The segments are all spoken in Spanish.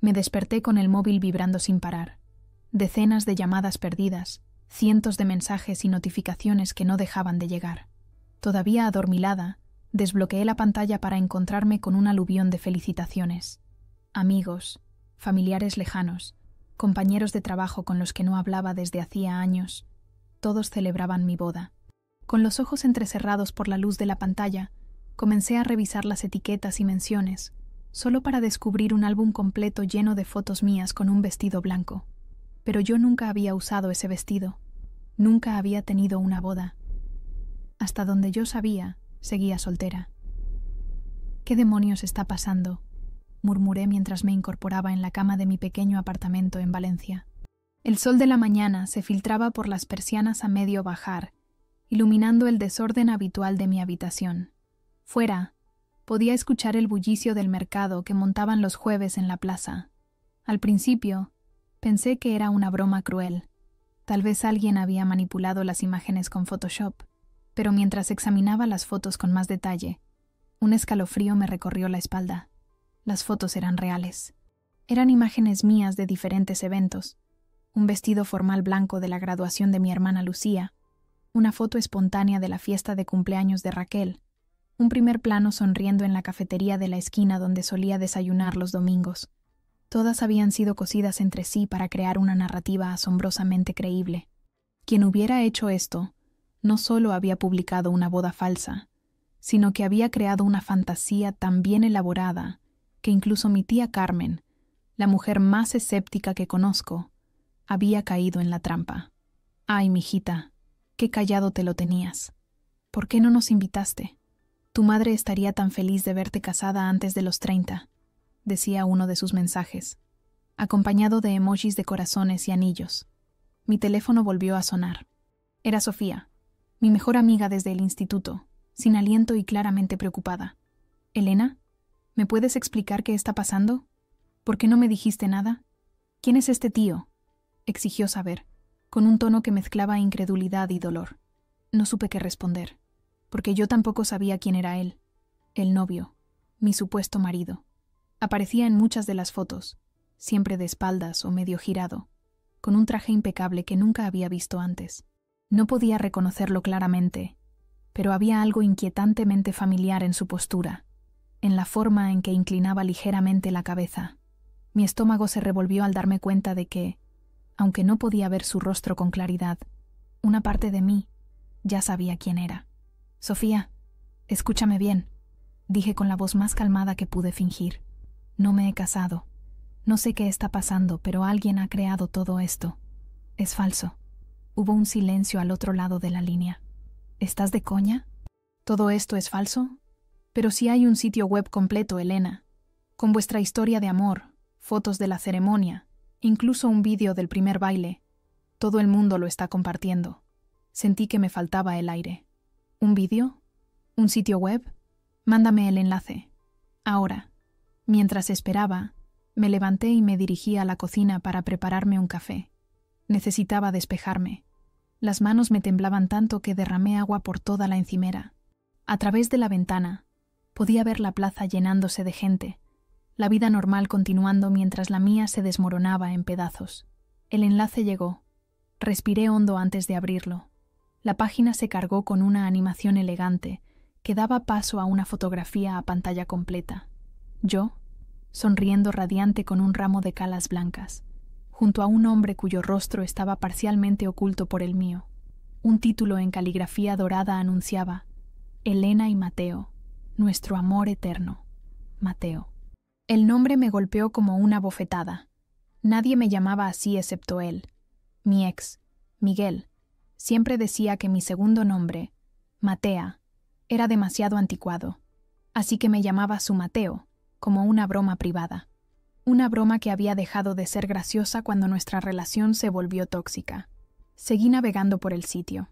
Me desperté con el móvil vibrando sin parar. Decenas de llamadas perdidas, cientos de mensajes y notificaciones que no dejaban de llegar. Todavía adormilada, desbloqueé la pantalla para encontrarme con un aluvión de felicitaciones. Amigos, familiares lejanos, compañeros de trabajo con los que no hablaba desde hacía años, todos celebraban mi boda. Con los ojos entrecerrados por la luz de la pantalla, comencé a revisar las etiquetas y menciones, solo para descubrir un álbum completo lleno de fotos mías con un vestido blanco. Pero yo nunca había usado ese vestido, nunca había tenido una boda. Hasta donde yo sabía, seguía soltera. ¿Qué demonios está pasando?, murmuré mientras me incorporaba en la cama de mi pequeño apartamento en Valencia. El sol de la mañana se filtraba por las persianas a medio bajar, iluminando el desorden habitual de mi habitación. Fuera, podía escuchar el bullicio del mercado que montaban los jueves en la plaza. Al principio, pensé que era una broma cruel. Tal vez alguien había manipulado las imágenes con Photoshop, pero mientras examinaba las fotos con más detalle, un escalofrío me recorrió la espalda. Las fotos eran reales. Eran imágenes mías de diferentes eventos. Un vestido formal blanco de la graduación de mi hermana Lucía, una foto espontánea de la fiesta de cumpleaños de Raquel, un primer plano sonriendo en la cafetería de la esquina donde solía desayunar los domingos. Todas habían sido cosidas entre sí para crear una narrativa asombrosamente creíble. Quien hubiera hecho esto no solo había publicado una boda falsa, sino que había creado una fantasía tan bien elaborada que incluso mi tía Carmen, la mujer más escéptica que conozco, había caído en la trampa. «Ay, mijita, qué callado te lo tenías. ¿Por qué no nos invitaste? Tu madre estaría tan feliz de verte casada antes de los 30», decía uno de sus mensajes, acompañado de emojis de corazones y anillos. Mi teléfono volvió a sonar. Era Sofía, mi mejor amiga desde el instituto, sin aliento y claramente preocupada. «Elena, ¿me puedes explicar qué está pasando? ¿Por qué no me dijiste nada? ¿Quién es este tío?», exigió saber, con un tono que mezclaba incredulidad y dolor. No supe qué responder, porque yo tampoco sabía quién era él, el novio, mi supuesto marido. Aparecía en muchas de las fotos, siempre de espaldas o medio girado, con un traje impecable que nunca había visto antes. No podía reconocerlo claramente, pero había algo inquietantemente familiar en su postura, en la forma en que inclinaba ligeramente la cabeza. Mi estómago se revolvió al darme cuenta de que, aunque no podía ver su rostro con claridad, una parte de mí ya sabía quién era. «Sofía, escúchame bien», dije con la voz más calmada que pude fingir. «No me he casado. No sé qué está pasando, pero alguien ha creado todo esto. Es falso». Hubo un silencio al otro lado de la línea. «¿Estás de coña? ¿Todo esto es falso? Pero si hay un sitio web completo, Elena, con vuestra historia de amor, fotos de la ceremonia, incluso un vídeo del primer baile. Todo el mundo lo está compartiendo». Sentí que me faltaba el aire. «¿Un vídeo? ¿Un sitio web? Mándame el enlace. Ahora». Mientras esperaba, me levanté y me dirigí a la cocina para prepararme un café. Necesitaba despejarme. Las manos me temblaban tanto que derramé agua por toda la encimera. A través de la ventana, podía ver la plaza llenándose de gente, la vida normal continuando mientras la mía se desmoronaba en pedazos. El enlace llegó. Respiré hondo antes de abrirlo. La página se cargó con una animación elegante que daba paso a una fotografía a pantalla completa. Yo, sonriendo radiante con un ramo de calas blancas, junto a un hombre cuyo rostro estaba parcialmente oculto por el mío. Un título en caligrafía dorada anunciaba: «Elena y Mateo, nuestro amor eterno. Mateo». El nombre me golpeó como una bofetada. Nadie me llamaba así excepto él. Mi ex, Miguel, siempre decía que mi segundo nombre, Matea, era demasiado anticuado, así que me llamaba su Mateo, como una broma privada. Una broma que había dejado de ser graciosa cuando nuestra relación se volvió tóxica. Seguí navegando por el sitio.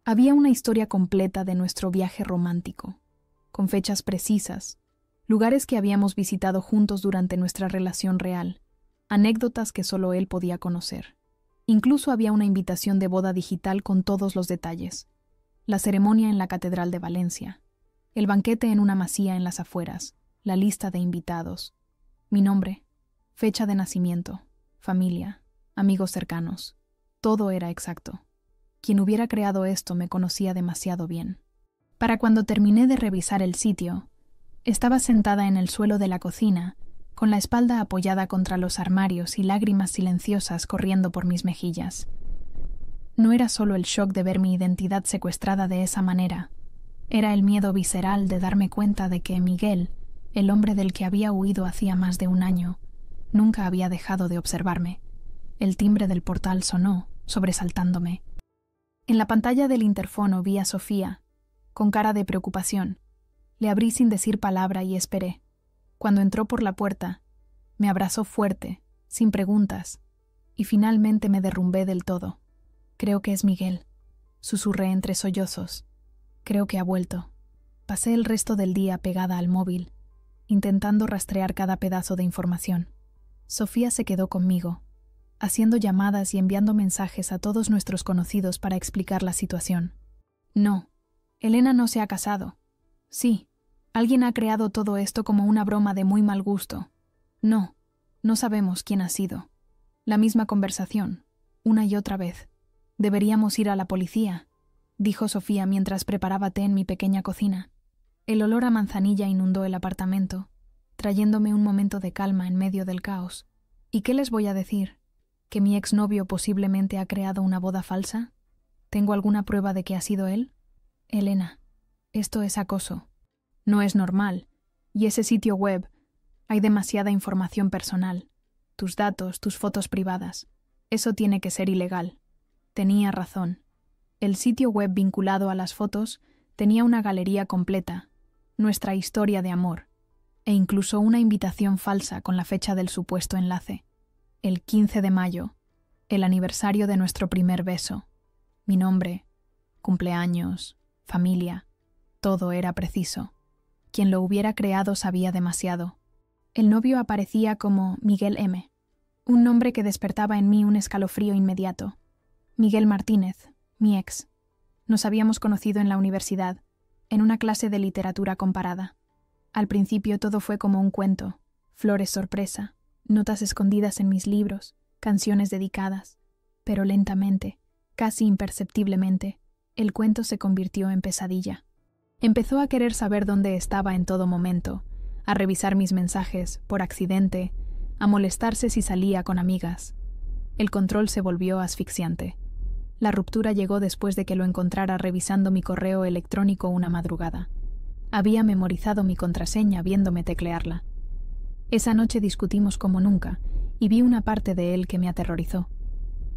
Había una historia completa de nuestro viaje romántico, con fechas precisas, lugares que habíamos visitado juntos durante nuestra relación real, anécdotas que solo él podía conocer. Incluso había una invitación de boda digital con todos los detalles. La ceremonia en la Catedral de Valencia, el banquete en una masía en las afueras, la lista de invitados, mi nombre, fecha de nacimiento, familia, amigos cercanos. Todo era exacto. Quien hubiera creado esto me conocía demasiado bien. Para cuando terminé de revisar el sitio, estaba sentada en el suelo de la cocina, con la espalda apoyada contra los armarios y lágrimas silenciosas corriendo por mis mejillas. No era solo el shock de ver mi identidad secuestrada de esa manera, era el miedo visceral de darme cuenta de que Miguel, el hombre del que había huido hacía más de un año, nunca había dejado de observarme. El timbre del portal sonó, sobresaltándome. En la pantalla del interfono vi a Sofía, con cara de preocupación. Le abrí sin decir palabra y esperé. Cuando entró por la puerta, me abrazó fuerte, sin preguntas, y finalmente me derrumbé del todo. Creo que es Miguel, susurré entre sollozos. Creo que ha vuelto. Pasé el resto del día pegada al móvil, intentando rastrear cada pedazo de información. Sofía se quedó conmigo, haciendo llamadas y enviando mensajes a todos nuestros conocidos para explicar la situación. No, Elena no se ha casado. Sí, alguien ha creado todo esto como una broma de muy mal gusto. No, no sabemos quién ha sido. La misma conversación, una y otra vez. Deberíamos ir a la policía, dijo Sofía mientras preparaba té en mi pequeña cocina. El olor a manzanilla inundó el apartamento, trayéndome un momento de calma en medio del caos. ¿Y qué les voy a decir? ¿Que mi exnovio posiblemente ha creado una boda falsa? ¿Tengo alguna prueba de que ha sido él? Elena, esto es acoso. No es normal. Y ese sitio web, hay demasiada información personal. Tus datos, tus fotos privadas. Eso tiene que ser ilegal. Tenía razón. El sitio web vinculado a las fotos tenía una galería completa, nuestra historia de amor, e incluso una invitación falsa con la fecha del supuesto enlace. El 15 de mayo, el aniversario de nuestro primer beso. Mi nombre, cumpleaños, familia, todo era preciso. Quien lo hubiera creado sabía demasiado. El novio aparecía como Miguel M., un nombre que despertaba en mí un escalofrío inmediato. Miguel Martínez, mi ex. Nos habíamos conocido en la universidad, en una clase de literatura comparada. Al principio todo fue como un cuento, flores sorpresa, notas escondidas en mis libros, canciones dedicadas. Pero lentamente, casi imperceptiblemente, el cuento se convirtió en pesadilla. Empezó a querer saber dónde estaba en todo momento, a revisar mis mensajes, por accidente, a molestarse si salía con amigas. El control se volvió asfixiante. La ruptura llegó después de que lo encontrara revisando mi correo electrónico una madrugada. Había memorizado mi contraseña viéndome teclearla. Esa noche discutimos como nunca, y vi una parte de él que me aterrorizó.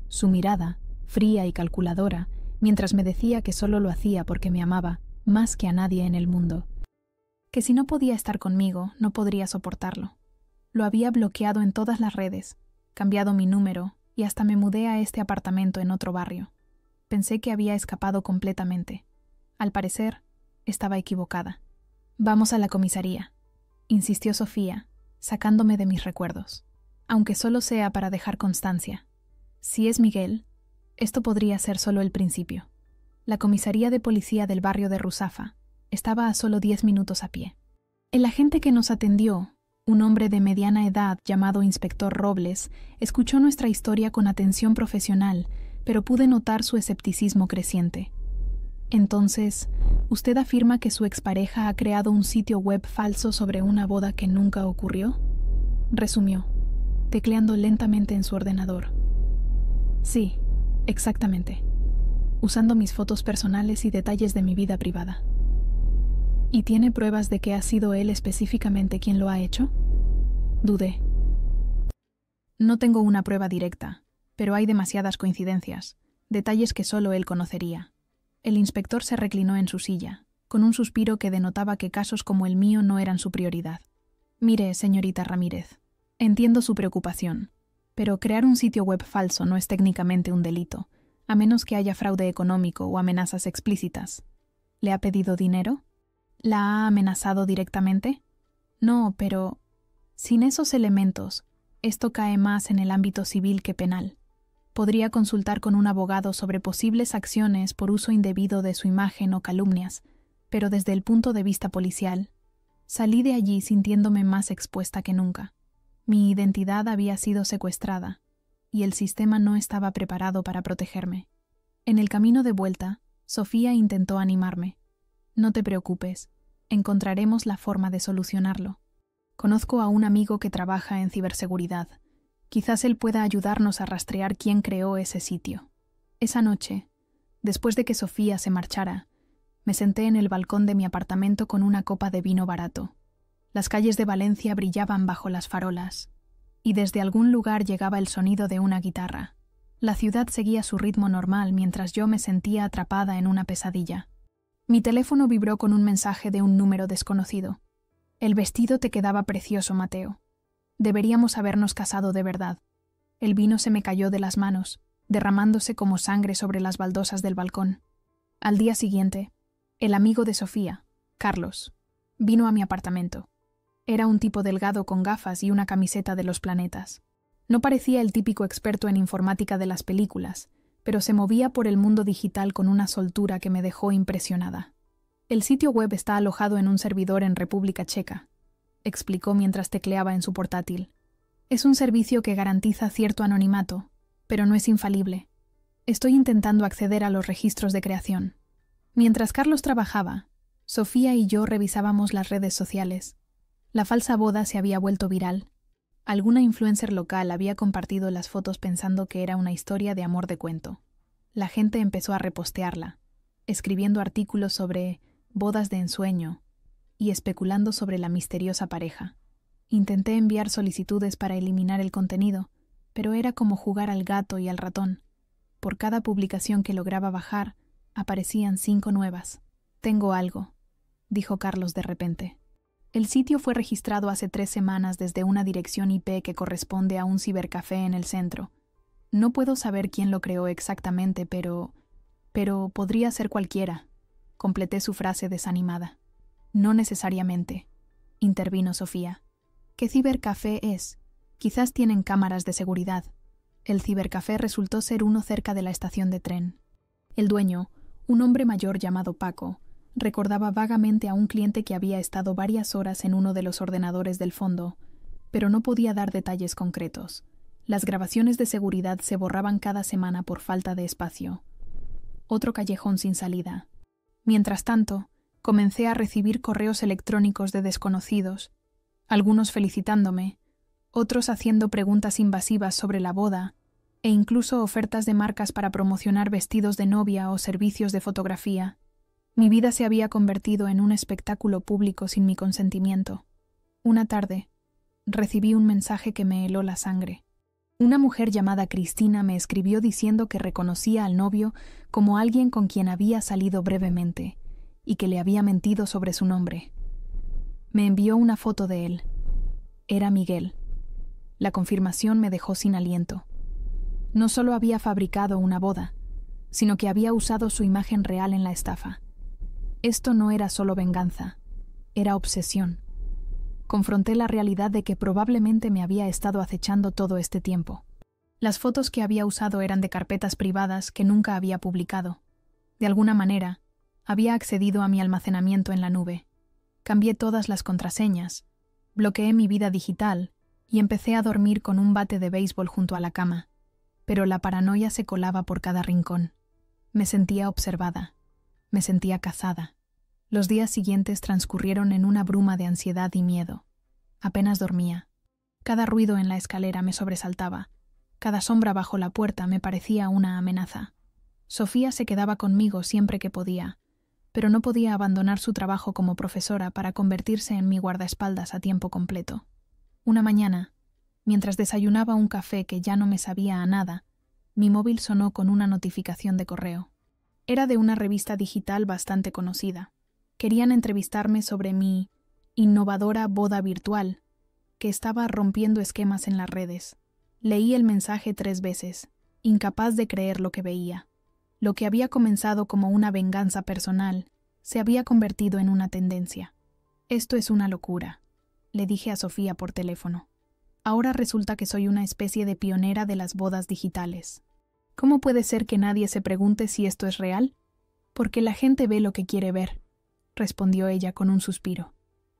Su mirada, fría y calculadora, mientras me decía que solo lo hacía porque me amaba, más que a nadie en el mundo. Que si no podía estar conmigo, no podría soportarlo. Lo había bloqueado en todas las redes, cambiado mi número, y hasta me mudé a este apartamento en otro barrio. Pensé que había escapado completamente. Al parecer, estaba equivocada. «Vamos a la comisaría», insistió Sofía, sacándome de mis recuerdos. Aunque solo sea para dejar constancia. Si es Miguel, esto podría ser solo el principio. La comisaría de policía del barrio de Ruzafa estaba a solo 10 minutos a pie. El agente que nos atendió, un hombre de mediana edad llamado Inspector Robles, escuchó nuestra historia con atención profesional, pero pude notar su escepticismo creciente. Entonces, ¿usted afirma que su expareja ha creado un sitio web falso sobre una boda que nunca ocurrió? Resumió, tecleando lentamente en su ordenador. Sí, exactamente. Usando mis fotos personales y detalles de mi vida privada. ¿Y tiene pruebas de que ha sido él específicamente quien lo ha hecho? Dudé. No tengo una prueba directa, pero hay demasiadas coincidencias, detalles que solo él conocería. El inspector se reclinó en su silla, con un suspiro que denotaba que casos como el mío no eran su prioridad. Mire, señorita Ramírez, entiendo su preocupación, pero crear un sitio web falso no es técnicamente un delito, a menos que haya fraude económico o amenazas explícitas. ¿Le ha pedido dinero? ¿La ha amenazado directamente? No, pero sin esos elementos, esto cae más en el ámbito civil que penal. Podría consultar con un abogado sobre posibles acciones por uso indebido de su imagen o calumnias, pero desde el punto de vista policial, salí de allí sintiéndome más expuesta que nunca. Mi identidad había sido secuestrada, y el sistema no estaba preparado para protegerme. En el camino de vuelta, Sofía intentó animarme. No te preocupes, encontraremos la forma de solucionarlo. Conozco a un amigo que trabaja en ciberseguridad. Quizás él pueda ayudarnos a rastrear quién creó ese sitio. Esa noche, después de que Sofía se marchara, me senté en el balcón de mi apartamento con una copa de vino barato. Las calles de Valencia brillaban bajo las farolas, y desde algún lugar llegaba el sonido de una guitarra. La ciudad seguía su ritmo normal mientras yo me sentía atrapada en una pesadilla. Mi teléfono vibró con un mensaje de un número desconocido. El vestido te quedaba precioso, Mateo. Deberíamos habernos casado de verdad. El vino se me cayó de las manos, derramándose como sangre sobre las baldosas del balcón. Al día siguiente, el amigo de Sofía, Carlos, vino a mi apartamento. Era un tipo delgado con gafas y una camiseta de los planetas. No parecía el típico experto en informática de las películas, pero se movía por el mundo digital con una soltura que me dejó impresionada. El sitio web está alojado en un servidor en República Checa, explicó mientras tecleaba en su portátil. Es un servicio que garantiza cierto anonimato, pero no es infalible. Estoy intentando acceder a los registros de creación. Mientras Carlos trabajaba, Sofía y yo revisábamos las redes sociales. La falsa boda se había vuelto viral. Alguna influencer local había compartido las fotos pensando que era una historia de amor de cuento. La gente empezó a repostearla, escribiendo artículos sobre bodas de ensueño y especulando sobre la misteriosa pareja. Intenté enviar solicitudes para eliminar el contenido, pero era como jugar al gato y al ratón. Por cada publicación que lograba bajar, aparecían 5 nuevas. «Tengo algo», dijo Carlos de repente. El sitio fue registrado hace 3 semanas desde una dirección IP que corresponde a un cibercafé en el centro. No puedo saber quién lo creó exactamente, pero podría ser cualquiera. Completé su frase desanimada. No necesariamente, intervino Sofía. ¿Qué cibercafé es? Quizás tienen cámaras de seguridad. El cibercafé resultó ser uno cerca de la estación de tren. El dueño, un hombre mayor llamado Paco, recordaba vagamente a un cliente que había estado varias horas en uno de los ordenadores del fondo, pero no podía dar detalles concretos. Las grabaciones de seguridad se borraban cada semana por falta de espacio. Otro callejón sin salida. Mientras tanto, comencé a recibir correos electrónicos de desconocidos, algunos felicitándome, otros haciendo preguntas invasivas sobre la boda, e incluso ofertas de marcas para promocionar vestidos de novia o servicios de fotografía. Mi vida se había convertido en un espectáculo público sin mi consentimiento. Una tarde, recibí un mensaje que me heló la sangre. Una mujer llamada Cristina me escribió diciendo que reconocía al novio como alguien con quien había salido brevemente y que le había mentido sobre su nombre. Me envió una foto de él. Era Miguel. La confirmación me dejó sin aliento. No solo había fabricado una boda, sino que había usado su imagen real en la estafa. Esto no era solo venganza, era obsesión. Confronté la realidad de que probablemente me había estado acechando todo este tiempo. Las fotos que había usado eran de carpetas privadas que nunca había publicado. De alguna manera, había accedido a mi almacenamiento en la nube. Cambié todas las contraseñas, bloqueé mi vida digital y empecé a dormir con un bate de béisbol junto a la cama. Pero la paranoia se colaba por cada rincón. Me sentía observada. Me sentía cazada. Los días siguientes transcurrieron en una bruma de ansiedad y miedo. Apenas dormía. Cada ruido en la escalera me sobresaltaba. Cada sombra bajo la puerta me parecía una amenaza. Sofía se quedaba conmigo siempre que podía, pero no podía abandonar su trabajo como profesora para convertirse en mi guardaespaldas a tiempo completo. Una mañana, mientras desayunaba un café que ya no me sabía a nada, mi móvil sonó con una notificación de correo. Era de una revista digital bastante conocida. Querían entrevistarme sobre mi innovadora boda virtual, que estaba rompiendo esquemas en las redes. Leí el mensaje 3 veces, incapaz de creer lo que veía. Lo que había comenzado como una venganza personal se había convertido en una tendencia. «Esto es una locura», le dije a Sofía por teléfono. «Ahora resulta que soy una especie de pionera de las bodas digitales. ¿Cómo puede ser que nadie se pregunte si esto es real? Porque la gente ve lo que quiere ver», respondió ella con un suspiro.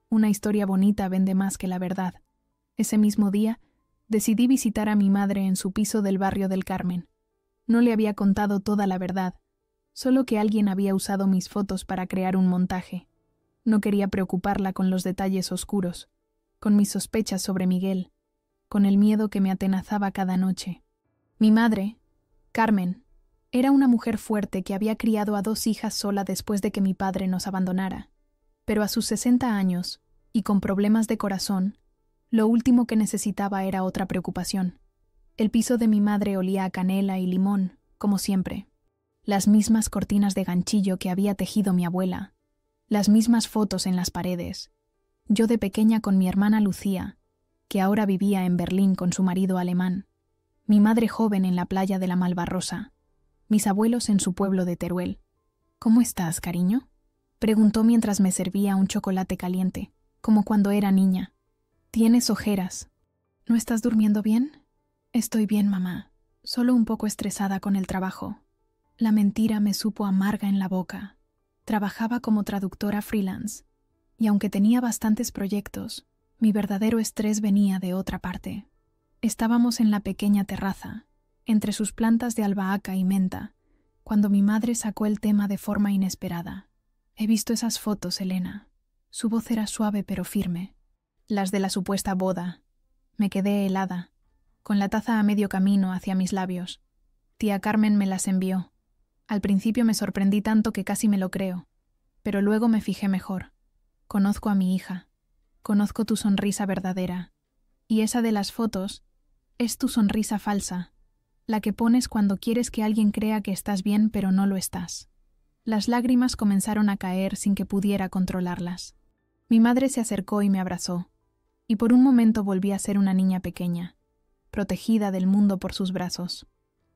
«Una historia bonita vende más que la verdad. Ese mismo día, decidí visitar a mi madre en su piso del barrio del Carmen. No le había contado toda la verdad, solo que alguien había usado mis fotos para crear un montaje. No quería preocuparla con los detalles oscuros, con mis sospechas sobre Miguel, con el miedo que me atenazaba cada noche. Mi madre, Carmen, era una mujer fuerte que había criado a 2 hijas sola después de que mi padre nos abandonara. Pero a sus 60 años, y con problemas de corazón, lo último que necesitaba era otra preocupación. El piso de mi madre olía a canela y limón, como siempre. Las mismas cortinas de ganchillo que había tejido mi abuela. Las mismas fotos en las paredes. Yo de pequeña con mi hermana Lucía, que ahora vivía en Berlín con su marido alemán. Mi madre joven en la playa de la Malvarrosa. Mis abuelos en su pueblo de Teruel. «¿Cómo estás, cariño?», preguntó mientras me servía un chocolate caliente, como cuando era niña. «Tienes ojeras. ¿No estás durmiendo bien?». «Estoy bien, mamá. Solo un poco estresada con el trabajo». La mentira me supo amarga en la boca. Trabajaba como traductora freelance, y aunque tenía bastantes proyectos, mi verdadero estrés venía de otra parte. Estábamos en la pequeña terraza, entre sus plantas de albahaca y menta, cuando mi madre sacó el tema de forma inesperada. «He visto esas fotos, Elena». Su voz era suave pero firme. «Las de la supuesta boda». Me quedé helada, con la taza a medio camino hacia mis labios. Tía Carmen me las envió. Al principio me sorprendí tanto que casi me lo creo, pero luego me fijé mejor. Conozco a mi hija. Conozco tu sonrisa verdadera. Y esa de las fotos es tu sonrisa falsa, la que pones cuando quieres que alguien crea que estás bien pero no lo estás. Las lágrimas comenzaron a caer sin que pudiera controlarlas. Mi madre se acercó y me abrazó, y por un momento volví a ser una niña pequeña, protegida del mundo por sus brazos.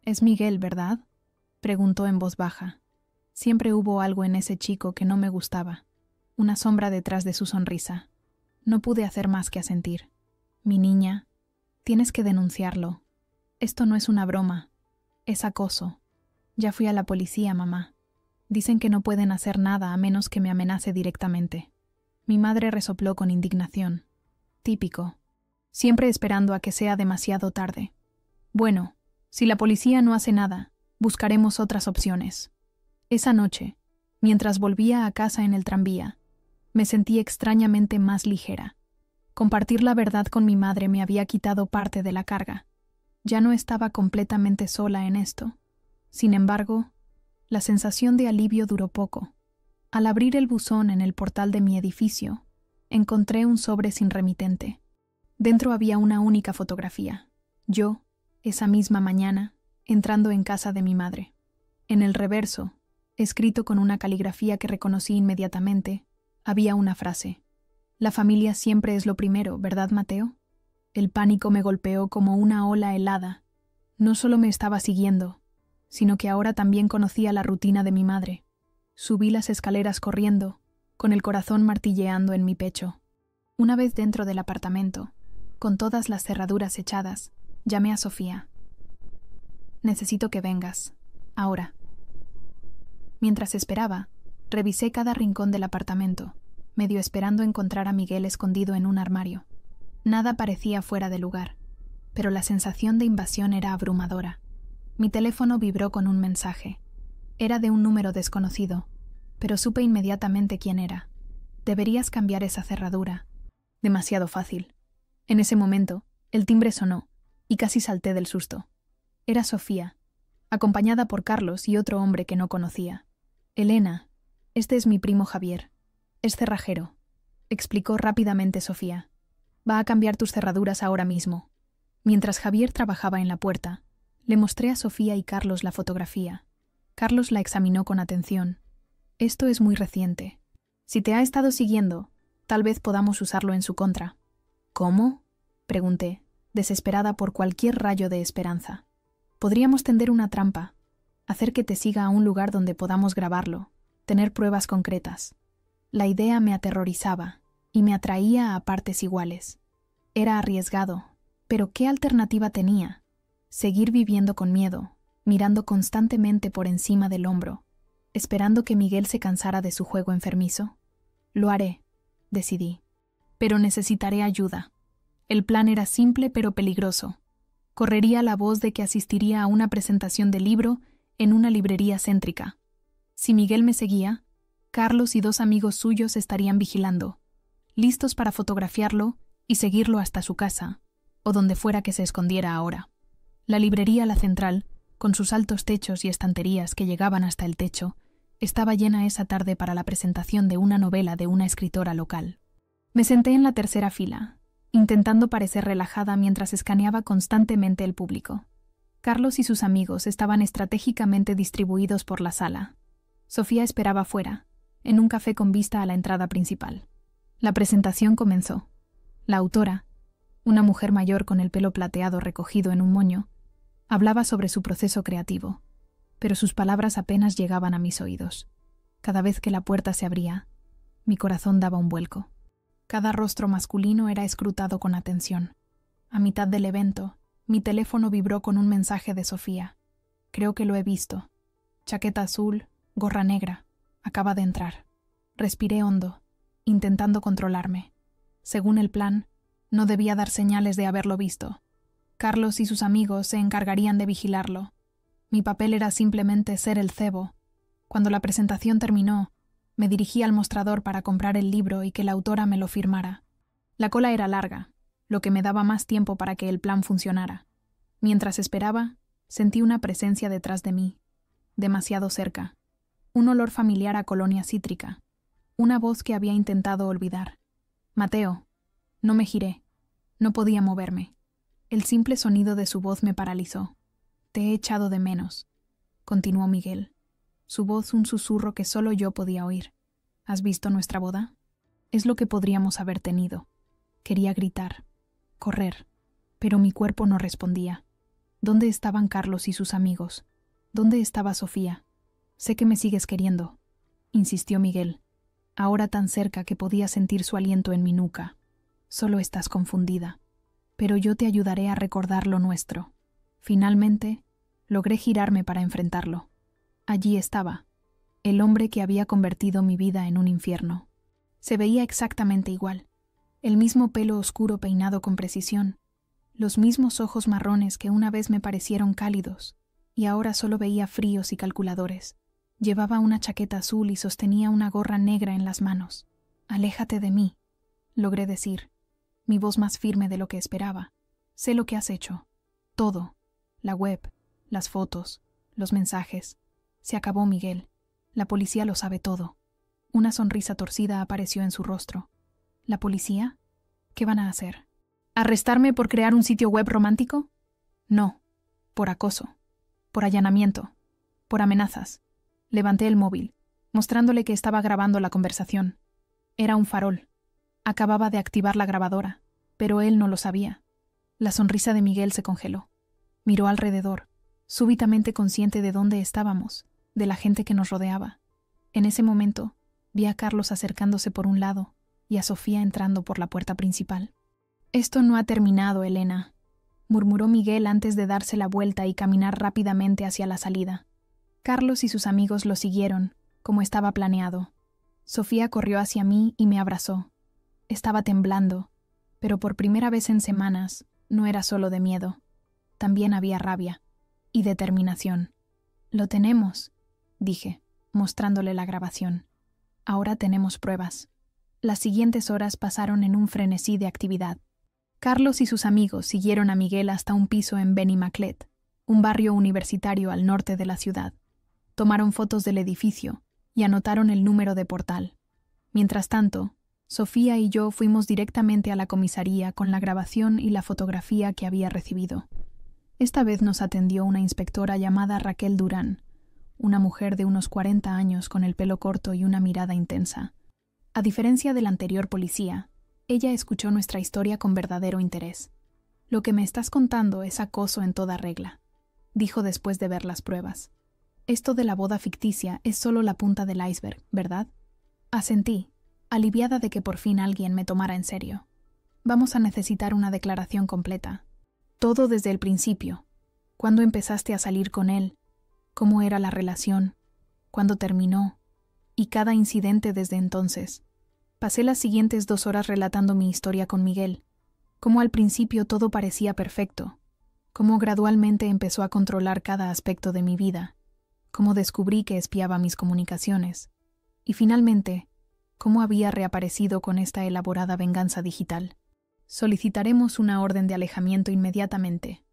«Es Miguel, ¿verdad?», preguntó en voz baja. Siempre hubo algo en ese chico que no me gustaba, una sombra detrás de su sonrisa. No pude hacer más que asentir. «Mi niña, tienes que denunciarlo. Esto no es una broma, es acoso. Ya fui a la policía, mamá. Dicen que no pueden hacer nada a menos que me amenace directamente». Mi madre resopló con indignación. Típico. Siempre esperando a que sea demasiado tarde. «Bueno, si la policía no hace nada, buscaremos otras opciones». Esa noche, mientras volvía a casa en el tranvía, me sentí extrañamente más ligera. Compartir la verdad con mi madre me había quitado parte de la carga. Ya no estaba completamente sola en esto. Sin embargo, la sensación de alivio duró poco. Al abrir el buzón en el portal de mi edificio, encontré un sobre sin remitente. Dentro había una única fotografía. Yo, esa misma mañana, entrando en casa de mi madre. En el reverso, escrito con una caligrafía que reconocí inmediatamente, había una frase. «La familia siempre es lo primero, ¿verdad, Mateo?». El pánico me golpeó como una ola helada. No solo me estaba siguiendo, sino que ahora también conocía la rutina de mi madre. Subí las escaleras corriendo, con el corazón martilleando en mi pecho. Una vez dentro del apartamento, con todas las cerraduras echadas, llamé a Sofía. «Necesito que vengas. Ahora». Mientras esperaba, revisé cada rincón del apartamento, medio esperando encontrar a Miguel escondido en un armario. Nada parecía fuera de lugar, pero la sensación de invasión era abrumadora. Mi teléfono vibró con un mensaje. Era de un número desconocido, pero supe inmediatamente quién era. «Deberías cambiar esa cerradura». Demasiado fácil. En ese momento, el timbre sonó, y casi salté del susto. Era Sofía, acompañada por Carlos y otro hombre que no conocía. «Elena, este es mi primo Javier. Es cerrajero», explicó rápidamente Sofía. «Va a cambiar tus cerraduras ahora mismo». Mientras Javier trabajaba en la puerta, le mostré a Sofía y Carlos la fotografía. Carlos la examinó con atención. «Esto es muy reciente. Si te ha estado siguiendo, tal vez podamos usarlo en su contra». «¿Cómo?», pregunté, desesperada por cualquier rayo de esperanza. «Podríamos tender una trampa, hacer que te siga a un lugar donde podamos grabarlo, tener pruebas concretas». La idea me aterrorizaba y me atraía a partes iguales. Era arriesgado, pero ¿qué alternativa tenía? Seguir viviendo con miedo, mirando constantemente por encima del hombro, esperando que Miguel se cansara de su juego enfermizo. «Lo haré», decidí, «pero necesitaré ayuda». El plan era simple pero peligroso. Correría la voz de que asistiría a una presentación de libro en una librería céntrica. Si Miguel me seguía, Carlos y 2 amigos suyos estarían vigilando, listos para fotografiarlo y seguirlo hasta su casa, o donde fuera que se escondiera ahora. La librería La Central, con sus altos techos y estanterías que llegaban hasta el techo, estaba llena esa tarde para la presentación de una novela de una escritora local. Me senté en la tercera fila, intentando parecer relajada mientras escaneaba constantemente el público. Carlos y sus amigos estaban estratégicamente distribuidos por la sala. Sofía esperaba fuera, en un café con vista a la entrada principal. La presentación comenzó. La autora, una mujer mayor con el pelo plateado recogido en un moño, hablaba sobre su proceso creativo, pero sus palabras apenas llegaban a mis oídos. Cada vez que la puerta se abría, mi corazón daba un vuelco. Cada rostro masculino era escrutado con atención. A mitad del evento, mi teléfono vibró con un mensaje de Sofía. Creo que lo he visto. Chaqueta azul, gorra negra. Acaba de entrar. Respiré hondo, intentando controlarme. Según el plan, no debía dar señales de haberlo visto. Carlos y sus amigos se encargarían de vigilarlo. Mi papel era simplemente ser el cebo. Cuando la presentación terminó, me dirigí al mostrador para comprar el libro y que la autora me lo firmara. La cola era larga, lo que me daba más tiempo para que el plan funcionara. Mientras esperaba, sentí una presencia detrás de mí, demasiado cerca. Un olor familiar a colonia cítrica. Una voz que había intentado olvidar. Mateo. No me giré. No podía moverme. El simple sonido de su voz me paralizó. Te he echado de menos, continuó Miguel. Su voz un susurro que solo yo podía oír. ¿Has visto nuestra boda? Es lo que podríamos haber tenido. Quería gritar, correr, pero mi cuerpo no respondía. ¿Dónde estaban Carlos y sus amigos? ¿Dónde estaba Sofía? Sé que me sigues queriendo, insistió Miguel, ahora tan cerca que podía sentir su aliento en mi nuca. Solo estás confundida, pero yo te ayudaré a recordar lo nuestro. Finalmente, logré girarme para enfrentarlo. Allí estaba, el hombre que había convertido mi vida en un infierno. Se veía exactamente igual, el mismo pelo oscuro peinado con precisión, los mismos ojos marrones que una vez me parecieron cálidos, y ahora solo veía fríos y calculadores. Llevaba una chaqueta azul y sostenía una gorra negra en las manos. «Aléjate de mí», logré decir, mi voz más firme de lo que esperaba. «Sé lo que has hecho. Todo. La web, las fotos, los mensajes. Se acabó, Miguel. La policía lo sabe todo». Una sonrisa torcida apareció en su rostro. ¿La policía? ¿Qué van a hacer? ¿Arrestarme por crear un sitio web romántico? No. Por acoso. Por allanamiento. Por amenazas. Levanté el móvil, mostrándole que estaba grabando la conversación. Era un farol. Acababa de activar la grabadora, pero él no lo sabía. La sonrisa de Miguel se congeló. Miró alrededor, súbitamente consciente de dónde estábamos, de la gente que nos rodeaba. En ese momento, vi a Carlos acercándose por un lado y a Sofía entrando por la puerta principal. «Esto no ha terminado, Elena», murmuró Miguel antes de darse la vuelta y caminar rápidamente hacia la salida. Carlos y sus amigos lo siguieron, como estaba planeado. Sofía corrió hacia mí y me abrazó. Estaba temblando, pero por primera vez en semanas no era solo de miedo. También había rabia y determinación. «Lo tenemos», dije, mostrándole la grabación. «Ahora tenemos pruebas». Las siguientes horas pasaron en un frenesí de actividad. Carlos y sus amigos siguieron a Miguel hasta un piso en Benimaclet, un barrio universitario al norte de la ciudad. Tomaron fotos del edificio y anotaron el número de portal. Mientras tanto, Sofía y yo fuimos directamente a la comisaría con la grabación y la fotografía que había recibido. Esta vez nos atendió una inspectora llamada Raquel Durán, una mujer de unos 40 años con el pelo corto y una mirada intensa. A diferencia del anterior policía, ella escuchó nuestra historia con verdadero interés. «Lo que me estás contando es acoso en toda regla», dijo después de ver las pruebas. «Esto de la boda ficticia es solo la punta del iceberg, ¿verdad?» Asentí, aliviada de que por fin alguien me tomara en serio. «Vamos a necesitar una declaración completa. Todo desde el principio. ¿Cuándo empezaste a salir con él? ¿Cómo era la relación? ¿Cuándo terminó? Y cada incidente desde entonces». Pasé las siguientes 2 horas relatando mi historia con Miguel. Cómo al principio todo parecía perfecto, cómo gradualmente empezó a controlar cada aspecto de mi vida, cómo descubrí que espiaba mis comunicaciones, y finalmente, cómo había reaparecido con esta elaborada venganza digital. Solicitaremos una orden de alejamiento inmediatamente,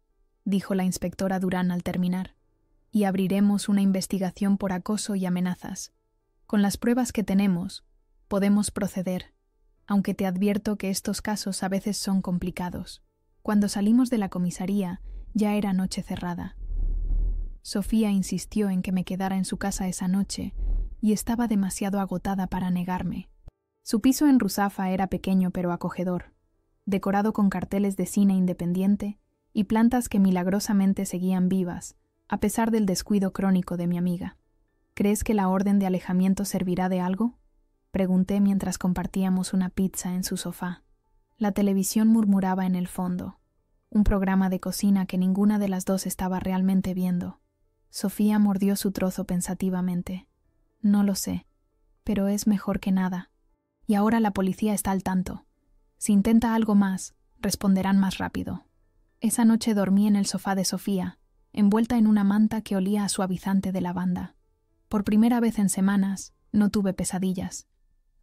dijo la inspectora Durán al terminar, y abriremos una investigación por acoso y amenazas. Con las pruebas que tenemos, podemos proceder, aunque te advierto que estos casos a veces son complicados. Cuando salimos de la comisaría, ya era noche cerrada. Sofía insistió en que me quedara en su casa esa noche y estaba demasiado agotada para negarme. Su piso en Ruzafa era pequeño pero acogedor, decorado con carteles de cine independiente y plantas que milagrosamente seguían vivas, a pesar del descuido crónico de mi amiga. ¿Crees que la orden de alejamiento servirá de algo?, pregunté mientras compartíamos una pizza en su sofá. La televisión murmuraba en el fondo, un programa de cocina que ninguna de las dos estaba realmente viendo. Sofía mordió su trozo pensativamente. No lo sé, pero es mejor que nada. Y ahora la policía está al tanto. Si intenta algo más, responderán más rápido. Esa noche dormí en el sofá de Sofía, envuelta en una manta que olía a suavizante de lavanda. Por primera vez en semanas, no tuve pesadillas.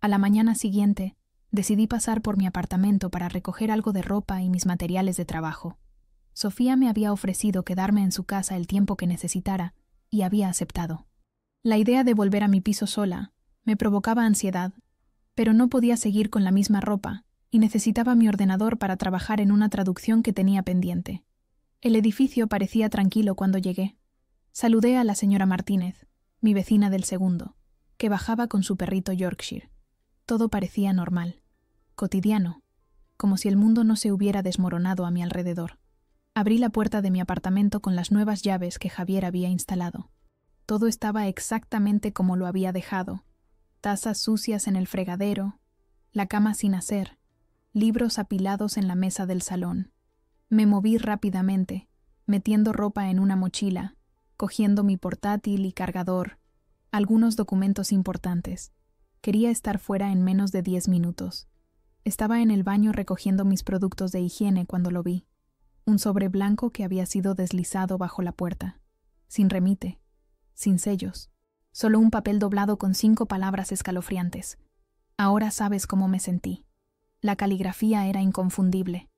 A la mañana siguiente, decidí pasar por mi apartamento para recoger algo de ropa y mis materiales de trabajo. Sofía me había ofrecido quedarme en su casa el tiempo que necesitara, y había aceptado. La idea de volver a mi piso sola me provocaba ansiedad, pero no podía seguir con la misma ropa, y necesitaba mi ordenador para trabajar en una traducción que tenía pendiente. El edificio parecía tranquilo cuando llegué. Saludé a la señora Martínez, mi vecina del segundo, que bajaba con su perrito Yorkshire. Todo parecía normal, cotidiano, como si el mundo no se hubiera desmoronado a mi alrededor. Abrí la puerta de mi apartamento con las nuevas llaves que Javier había instalado. Todo estaba exactamente como lo había dejado. Tazas sucias en el fregadero, la cama sin hacer, libros apilados en la mesa del salón. Me moví rápidamente, metiendo ropa en una mochila, cogiendo mi portátil y cargador, algunos documentos importantes. Quería estar fuera en menos de 10 minutos. Estaba en el baño recogiendo mis productos de higiene cuando lo vi. Un sobre blanco que había sido deslizado bajo la puerta. Sin remite, sin sellos. Solo un papel doblado con 5 palabras escalofriantes. Ahora sabes cómo me sentí. La caligrafía era inconfundible.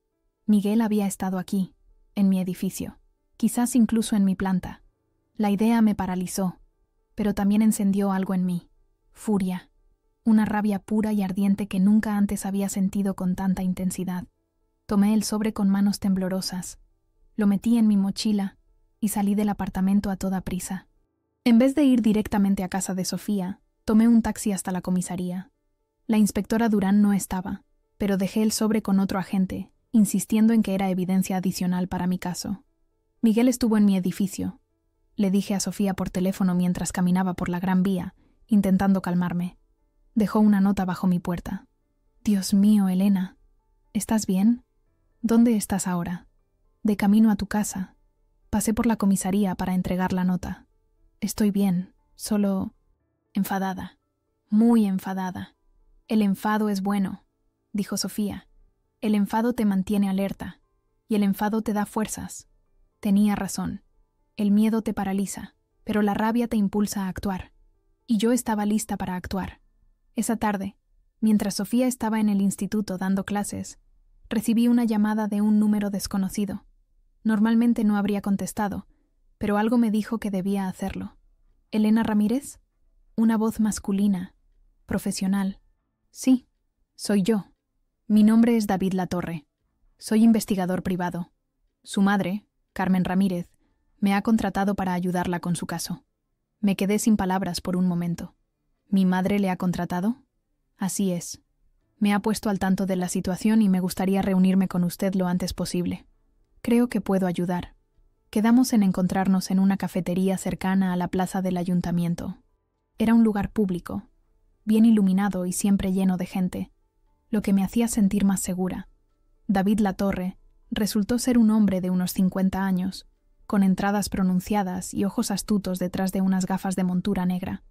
Miguel había estado aquí, en mi edificio, quizás incluso en mi planta. La idea me paralizó, pero también encendió algo en mí. Furia. Una rabia pura y ardiente que nunca antes había sentido con tanta intensidad. Tomé el sobre con manos temblorosas, lo metí en mi mochila y salí del apartamento a toda prisa. En vez de ir directamente a casa de Sofía, tomé un taxi hasta la comisaría. La inspectora Durán no estaba, pero dejé el sobre con otro agente, insistiendo en que era evidencia adicional para mi caso. Miguel estuvo en mi edificio. Le dije a Sofía por teléfono mientras caminaba por la Gran Vía, intentando calmarme. Dejó una nota bajo mi puerta. Dios mío, Elena. ¿Estás bien? ¿Dónde estás ahora? De camino a tu casa. Pasé por la comisaría para entregar la nota. Estoy bien, solo enfadada. Muy enfadada. El enfado es bueno, dijo Sofía. El enfado te mantiene alerta, y el enfado te da fuerzas. Tenía razón. El miedo te paraliza, pero la rabia te impulsa a actuar. Y yo estaba lista para actuar. Esa tarde, mientras Sofía estaba en el instituto dando clases, recibí una llamada de un número desconocido. Normalmente no habría contestado, pero algo me dijo que debía hacerlo. ¿Elena Ramírez? Una voz masculina, profesional. Sí, soy yo. Mi nombre es David Latorre. Soy investigador privado. Su madre, Carmen Ramírez, me ha contratado para ayudarla con su caso. Me quedé sin palabras por un momento. ¿Mi madre le ha contratado? Así es. Me ha puesto al tanto de la situación y me gustaría reunirme con usted lo antes posible. Creo que puedo ayudar. Quedamos en encontrarnos en una cafetería cercana a la plaza del ayuntamiento. Era un lugar público, bien iluminado y siempre lleno de gente, lo que me hacía sentir más segura. David Latorre resultó ser un hombre de unos 50 años, con entradas pronunciadas y ojos astutos detrás de unas gafas de montura negra.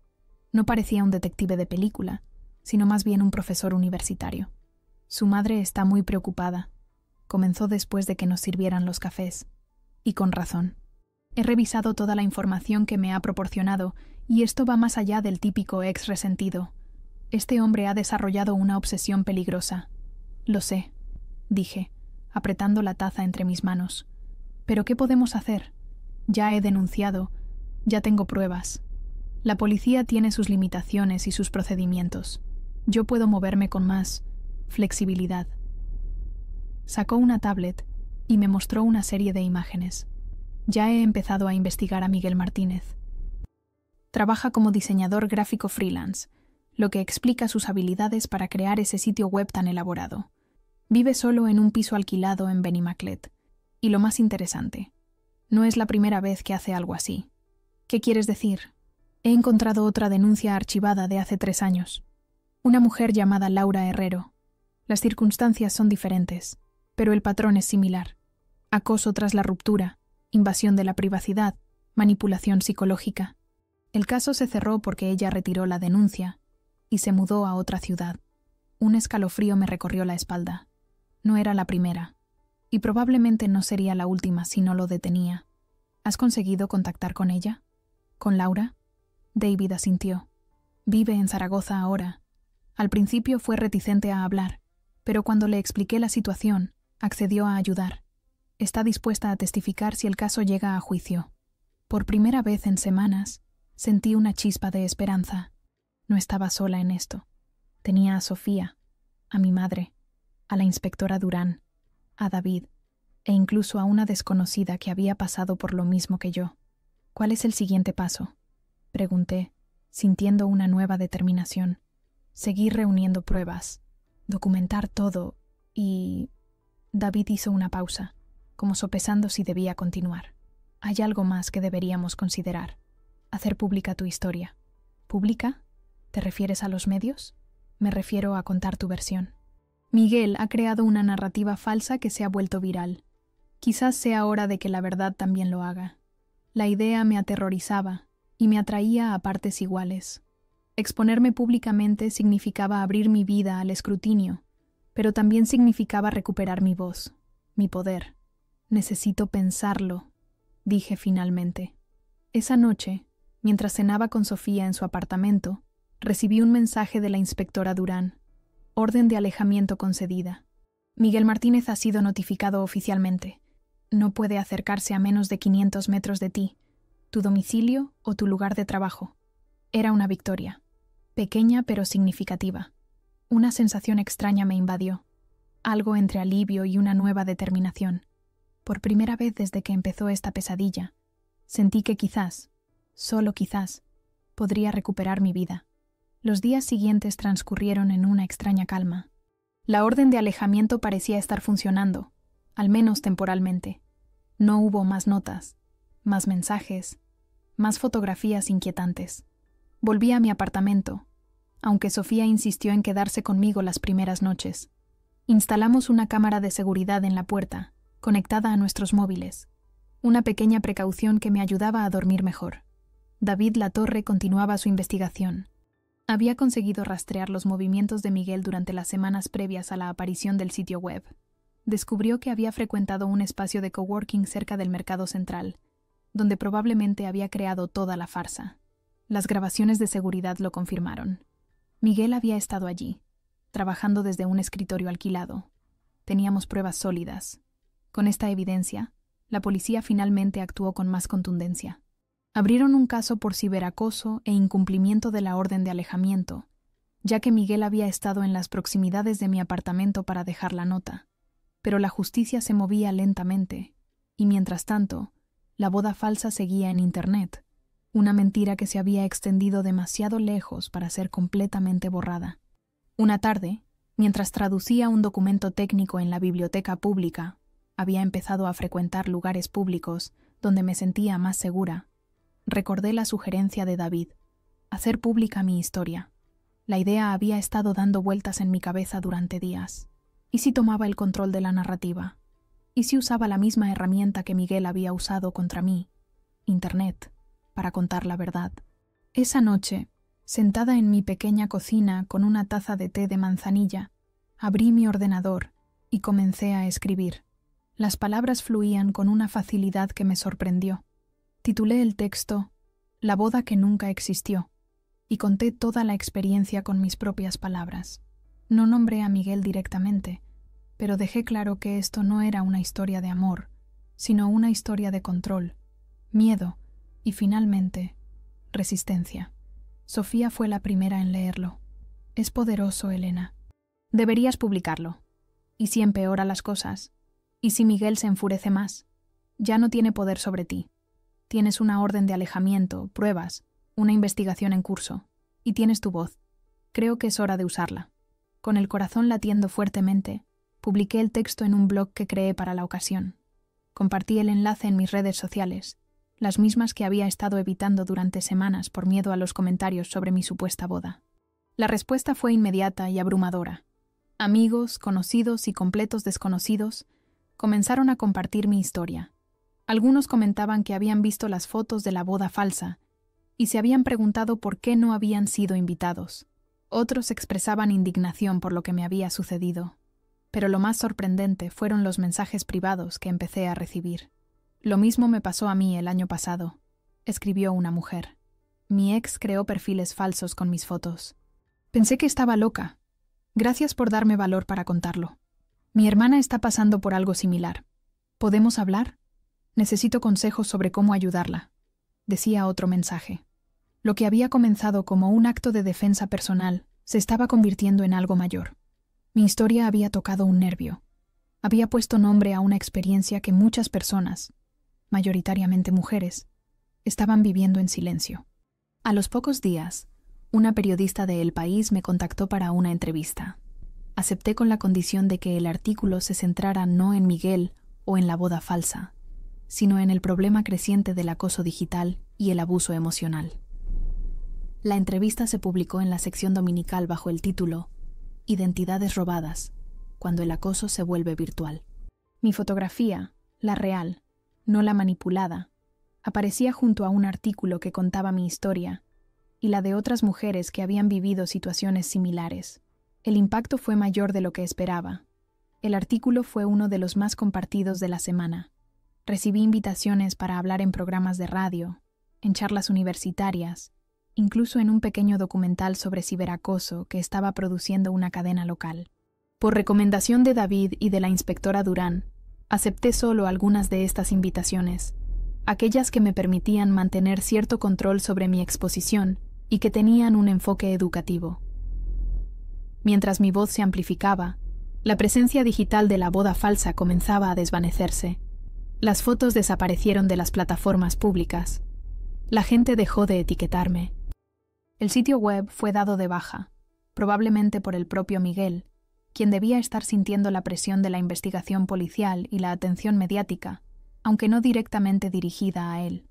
No parecía un detective de película, sino más bien un profesor universitario. Su madre está muy preocupada. comenzó después de que nos sirvieran los cafés. Y con razón. He revisado toda la información que me ha proporcionado y esto va más allá del típico ex resentido. Este hombre ha desarrollado una obsesión peligrosa. Lo sé, dije, apretando la taza entre mis manos. ¿Pero qué podemos hacer? Ya he denunciado, ya tengo pruebas. La policía tiene sus limitaciones y sus procedimientos. Yo puedo moverme con más flexibilidad. Sacó una tablet y me mostró una serie de imágenes. Ya he empezado a investigar a Miguel Martínez. Trabaja como diseñador gráfico freelance, lo que explica sus habilidades para crear ese sitio web tan elaborado. Vive solo en un piso alquilado en Benimaclet. Y lo más interesante, no es la primera vez que hace algo así. ¿Qué quieres decir? He encontrado otra denuncia archivada de hace 3 años. Una mujer llamada Laura Herrero. Las circunstancias son diferentes, pero el patrón es similar. Acoso tras la ruptura, invasión de la privacidad, manipulación psicológica. El caso se cerró porque ella retiró la denuncia y se mudó a otra ciudad. Un escalofrío me recorrió la espalda. No era la primera, y probablemente no sería la última si no lo detenía. ¿Has conseguido contactar con ella? ¿Con Laura? David asintió. Vive en Zaragoza ahora. Al principio fue reticente a hablar, pero cuando le expliqué la situación, accedió a ayudar. Está dispuesta a testificar si el caso llega a juicio. Por primera vez en semanas, sentí una chispa de esperanza. No estaba sola en esto. Tenía a Sofía, a mi madre, a la inspectora Durán, a David, e incluso a una desconocida que había pasado por lo mismo que yo. ¿Cuál es el siguiente paso?, pregunté, sintiendo una nueva determinación. Seguir reuniendo pruebas, documentar todo y... David hizo una pausa, como sopesando si debía continuar. Hay algo más que deberíamos considerar. Hacer pública tu historia. ¿Pública? ¿Te refieres a los medios? Me refiero a contar tu versión. Miguel ha creado una narrativa falsa que se ha vuelto viral. Quizás sea hora de que la verdad también lo haga. La idea me aterrorizaba y me atraía a partes iguales. Exponerme públicamente significaba abrir mi vida al escrutinio, pero también significaba recuperar mi voz, mi poder. Necesito pensarlo, dije finalmente. Esa noche, mientras cenaba con Sofía en su apartamento, recibí un mensaje de la inspectora Durán. Orden de alejamiento concedida. Miguel Martínez ha sido notificado oficialmente. No puede acercarse a menos de 500 metros de ti, tu domicilio o tu lugar de trabajo. Era una victoria. Pequeña pero significativa. Una sensación extraña me invadió. Algo entre alivio y una nueva determinación. Por primera vez desde que empezó esta pesadilla, sentí que quizás, solo quizás, podría recuperar mi vida. Los días siguientes transcurrieron en una extraña calma. La orden de alejamiento parecía estar funcionando, al menos temporalmente. No hubo más notas, más mensajes, más fotografías inquietantes. Volví a mi apartamento, aunque Sofía insistió en quedarse conmigo las primeras noches. Instalamos una cámara de seguridad en la puerta, conectada a nuestros móviles. Una pequeña precaución que me ayudaba a dormir mejor. David Latorre continuaba su investigación. Había conseguido rastrear los movimientos de Miguel durante las semanas previas a la aparición del sitio web. Descubrió que había frecuentado un espacio de coworking cerca del Mercado Central, donde probablemente había creado toda la farsa. Las grabaciones de seguridad lo confirmaron. Miguel había estado allí, trabajando desde un escritorio alquilado. Teníamos pruebas sólidas. Con esta evidencia, la policía finalmente actuó con más contundencia. Abrieron un caso por ciberacoso e incumplimiento de la orden de alejamiento, ya que Miguel había estado en las proximidades de mi apartamento para dejar la nota. Pero la justicia se movía lentamente, y mientras tanto, la boda falsa seguía en Internet, una mentira que se había extendido demasiado lejos para ser completamente borrada. Una tarde, mientras traducía un documento técnico en la biblioteca pública, había empezado a frecuentar lugares públicos donde me sentía más segura. Recordé la sugerencia de David, hacer pública mi historia. La idea había estado dando vueltas en mi cabeza durante días. ¿Y si tomaba el control de la narrativa? ¿Y si usaba la misma herramienta que Miguel había usado contra mí, Internet, para contar la verdad? Esa noche, sentada en mi pequeña cocina con una taza de té de manzanilla, abrí mi ordenador y comencé a escribir. Las palabras fluían con una facilidad que me sorprendió. Titulé el texto «La boda que nunca existió» y conté toda la experiencia con mis propias palabras. No nombré a Miguel directamente, pero dejé claro que esto no era una historia de amor, sino una historia de control, miedo y, finalmente, resistencia. Sofía fue la primera en leerlo. «Es poderoso, Elena. Deberías publicarlo. ¿Y si empeora las cosas? ¿Y si Miguel se enfurece más? Ya no tiene poder sobre ti. Tienes una orden de alejamiento, pruebas, una investigación en curso, y tienes tu voz. Creo que es hora de usarla». Con el corazón latiendo fuertemente, publiqué el texto en un blog que creé para la ocasión. Compartí el enlace en mis redes sociales, las mismas que había estado evitando durante semanas por miedo a los comentarios sobre mi supuesta boda. La respuesta fue inmediata y abrumadora. Amigos, conocidos y completos desconocidos comenzaron a compartir mi historia. Algunos comentaban que habían visto las fotos de la boda falsa y se habían preguntado por qué no habían sido invitados. Otros expresaban indignación por lo que me había sucedido. Pero lo más sorprendente fueron los mensajes privados que empecé a recibir. «Lo mismo me pasó a mí el año pasado», escribió una mujer. «Mi ex creó perfiles falsos con mis fotos. Pensé que estaba loca. Gracias por darme valor para contarlo. Mi hermana está pasando por algo similar. ¿Podemos hablar? Necesito consejos sobre cómo ayudarla», decía otro mensaje. Lo que había comenzado como un acto de defensa personal se estaba convirtiendo en algo mayor. Mi historia había tocado un nervio. Había puesto nombre a una experiencia que muchas personas, mayoritariamente mujeres, estaban viviendo en silencio. A los pocos días, una periodista de El País me contactó para una entrevista. Acepté con la condición de que el artículo se centrara no en Miguel o en la boda falsa, sino en el problema creciente del acoso digital y el abuso emocional. La entrevista se publicó en la sección dominical bajo el título «Identidades robadas, cuando el acoso se vuelve virtual». Mi fotografía, la real, no la manipulada, aparecía junto a un artículo que contaba mi historia y la de otras mujeres que habían vivido situaciones similares. El impacto fue mayor de lo que esperaba. El artículo fue uno de los más compartidos de la semana. Recibí invitaciones para hablar en programas de radio, en charlas universitarias, incluso en un pequeño documental sobre ciberacoso que estaba produciendo una cadena local. Por recomendación de David y de la inspectora Durán, acepté solo algunas de estas invitaciones, aquellas que me permitían mantener cierto control sobre mi exposición y que tenían un enfoque educativo. Mientras mi voz se amplificaba, la presencia digital de la boda falsa comenzaba a desvanecerse. Las fotos desaparecieron de las plataformas públicas. La gente dejó de etiquetarme. El sitio web fue dado de baja, probablemente por el propio Miguel, quien debía estar sintiendo la presión de la investigación policial y la atención mediática, aunque no directamente dirigida a él.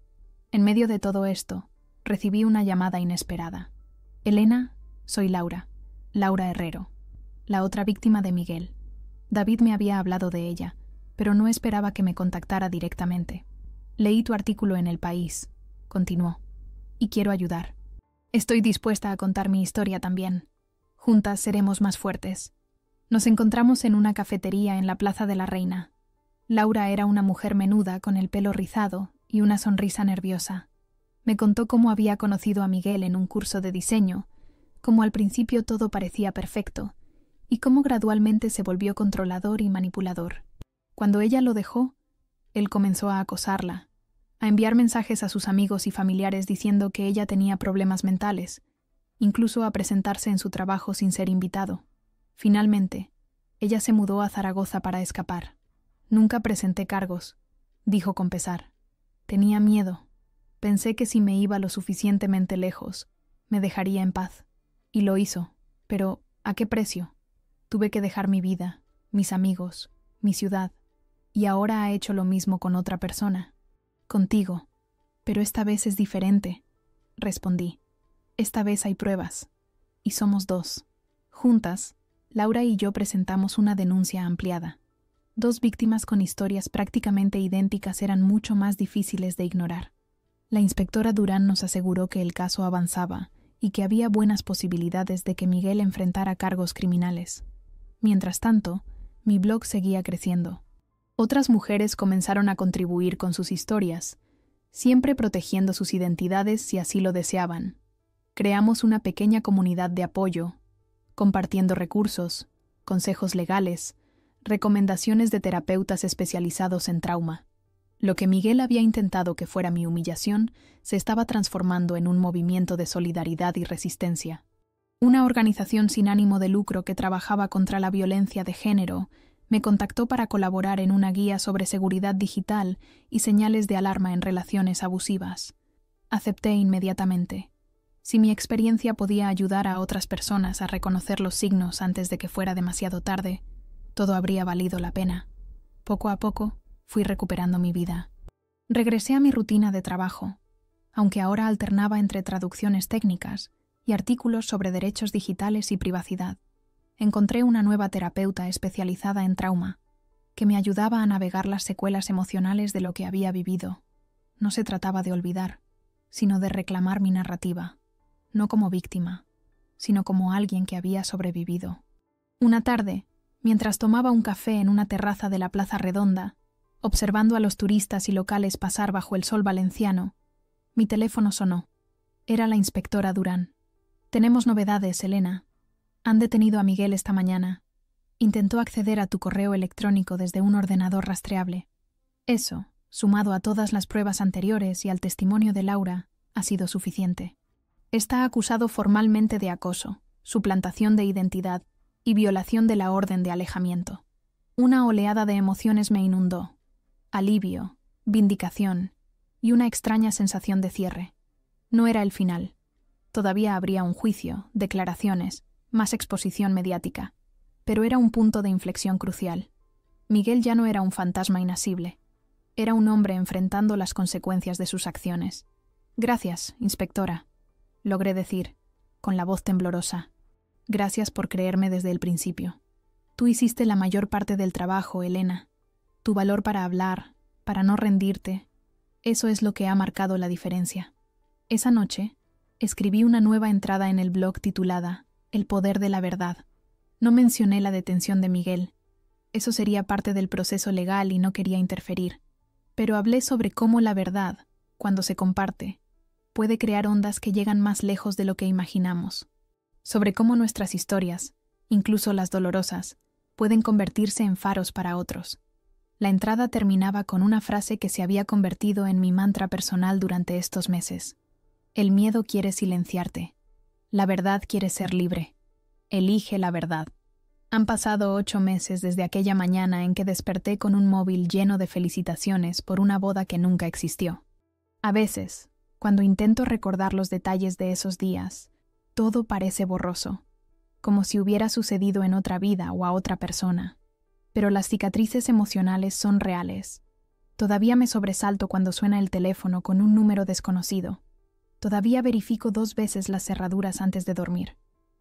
En medio de todo esto, recibí una llamada inesperada. «Elena, soy Laura Herrero, la otra víctima de Miguel. David me había hablado de ella, pero no esperaba que me contactara directamente. Leí tu artículo en El País», continuó, «y quiero ayudar. Estoy dispuesta a contar mi historia también. Juntas seremos más fuertes». Nos encontramos en una cafetería en la Plaza de la Reina. Laura era una mujer menuda con el pelo rizado y una sonrisa nerviosa. Me contó cómo había conocido a Miguel en un curso de diseño, cómo al principio todo parecía perfecto, y cómo gradualmente se volvió controlador y manipulador. Cuando ella lo dejó, él comenzó a acosarla, a enviar mensajes a sus amigos y familiares diciendo que ella tenía problemas mentales, incluso a presentarse en su trabajo sin ser invitado. Finalmente, ella se mudó a Zaragoza para escapar. «Nunca presenté cargos», dijo con pesar. «Tenía miedo. Pensé que si me iba lo suficientemente lejos, me dejaría en paz. Y lo hizo. Pero, ¿a qué precio? Tuve que dejar mi vida, mis amigos, mi ciudad. Y ahora ha hecho lo mismo con otra persona. Contigo. Pero esta vez es diferente», respondí. «Esta vez hay pruebas. Y somos dos». Juntas, Laura y yo presentamos una denuncia ampliada. Dos víctimas con historias prácticamente idénticas eran mucho más difíciles de ignorar. La inspectora Durán nos aseguró que el caso avanzaba y que había buenas posibilidades de que Miguel enfrentara cargos criminales. Mientras tanto, Mi blog seguía creciendo. Otras mujeres comenzaron a contribuir con sus historias, siempre protegiendo sus identidades si así lo deseaban. Creamos una pequeña comunidad de apoyo, compartiendo recursos, consejos legales, recomendaciones de terapeutas especializados en trauma. Lo que Miguel había intentado que fuera mi humillación se estaba transformando en un movimiento de solidaridad y resistencia. Una organización sin ánimo de lucro que trabajaba contra la violencia de género me contactó para colaborar en una guía sobre seguridad digital y señales de alarma en relaciones abusivas. Acepté inmediatamente. Si mi experiencia podía ayudar a otras personas a reconocer los signos antes de que fuera demasiado tarde, todo habría valido la pena. Poco a poco, fui recuperando mi vida. Regresé a mi rutina de trabajo, aunque ahora alternaba entre traducciones técnicas y artículos sobre derechos digitales y privacidad. Encontré una nueva terapeuta especializada en trauma, que me ayudaba a navegar las secuelas emocionales de lo que había vivido. No se trataba de olvidar, sino de reclamar mi narrativa, no como víctima, sino como alguien que había sobrevivido. Una tarde, mientras tomaba un café en una terraza de la Plaza Redonda, observando a los turistas y locales pasar bajo el sol valenciano, mi teléfono sonó. Era la inspectora Durán. «Tenemos novedades, Elena. Han detenido a Miguel esta mañana. Intentó acceder a tu correo electrónico desde un ordenador rastreable. Eso, sumado a todas las pruebas anteriores y al testimonio de Laura, ha sido suficiente. Está acusado formalmente de acoso, suplantación de identidad y violación de la orden de alejamiento». Una oleada de emociones me inundó. Alivio, vindicación y una extraña sensación de cierre. No era el final. Todavía habría un juicio, declaraciones, más exposición mediática. Pero era un punto de inflexión crucial. Miguel ya no era un fantasma inasible. Era un hombre enfrentando las consecuencias de sus acciones. «Gracias, inspectora», logré decir, con la voz temblorosa. «Gracias por creerme desde el principio. Tú hiciste la mayor parte del trabajo, Elena. Tu valor para hablar, para no rendirte, eso es lo que ha marcado la diferencia». Esa noche, escribí una nueva entrada en el blog titulada «El poder de la verdad». No mencioné la detención de Miguel. Eso sería parte del proceso legal y no quería interferir. Pero hablé sobre cómo la verdad, cuando se comparte, puede crear ondas que llegan más lejos de lo que imaginamos. Sobre cómo nuestras historias, incluso las dolorosas, pueden convertirse en faros para otros. La entrada terminaba con una frase que se había convertido en mi mantra personal durante estos meses. «El miedo quiere silenciarte. La verdad quiere ser libre. Elige la verdad». Han pasado 8 meses desde aquella mañana en que desperté con un móvil lleno de felicitaciones por una boda que nunca existió. A veces, cuando intento recordar los detalles de esos días, todo parece borroso, como si hubiera sucedido en otra vida o a otra persona. Pero las cicatrices emocionales son reales. Todavía me sobresalto cuando suena el teléfono con un número desconocido. Todavía verifico 2 veces las cerraduras antes de dormir.